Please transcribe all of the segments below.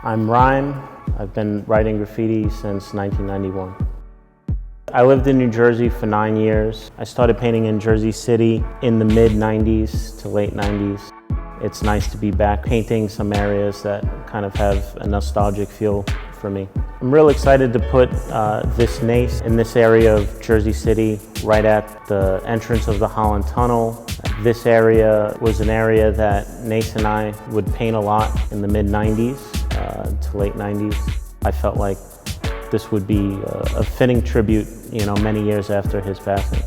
I'm RIME. I've been writing graffiti since 1991. I lived in New Jersey for 9 years. I started painting in Jersey City in the mid-90s to late 90s. It's nice to be back painting some areas that kind of have a nostalgic feel for me. I'm real excited to put this NACE in this area of Jersey City, right at the entrance of the Holland Tunnel. This area was an area that NACE and I would paint a lot in the mid-90s to late 90s. I felt like this would be a fitting tribute, many years after his passing.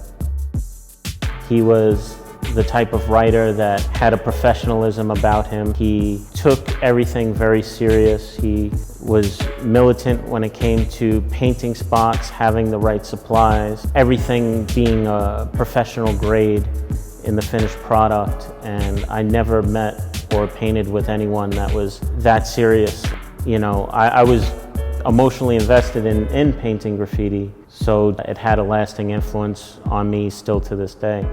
He was the type of writer that had a professionalism about him. He took everything very serious. He was militant when it came to painting spots, having the right supplies, everything being a professional grade in the finished product. And I never met or painted with anyone that was that serious. I was emotionally invested in painting graffiti, so it had a lasting influence on me still to this day.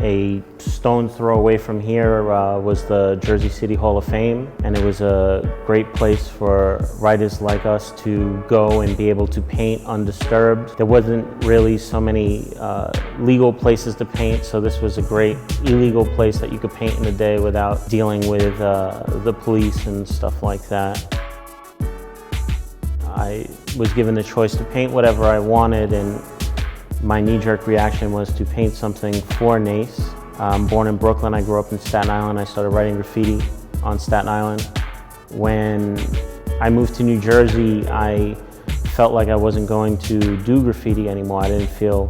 A stone's throw away from here was the Jersey City Hall of Fame, and it was a great place for writers like us to go and be able to paint undisturbed. There wasn't really so many legal places to paint, so this was a great illegal place that you could paint in a day without dealing with the police and stuff like that. I was given the choice to paint whatever I wanted, and my knee-jerk reaction was to paint something for NACE. I'm born in Brooklyn. I grew up in Staten Island. I started writing graffiti on Staten Island. When I moved to New Jersey, I felt like I wasn't going to do graffiti anymore. I didn't feel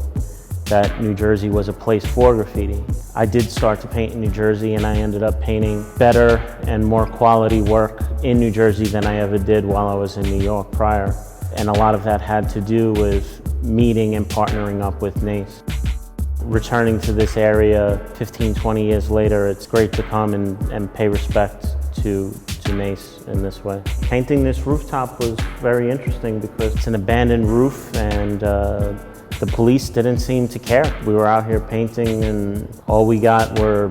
that New Jersey was a place for graffiti. I did start to paint in New Jersey, and I ended up painting better and more quality work in New Jersey than I ever did while I was in New York prior. And a lot of that had to do with meeting and partnering up with NACE. Returning to this area 15, 20 years later, it's great to come and pay respect to NACE in this way. Painting this rooftop was very interesting because it's an abandoned roof, and the police didn't seem to care. We were out here painting, and all we got were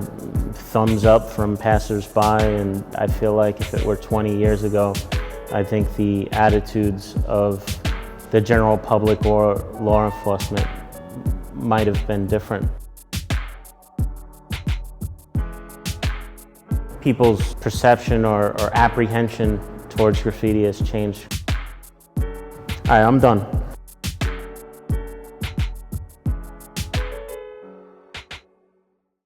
thumbs up from passersby, and I feel like if it were 20 years ago, I think the attitudes of the general public or law enforcement might have been different. People's perception or apprehension towards graffiti has changed. All right, I'm done.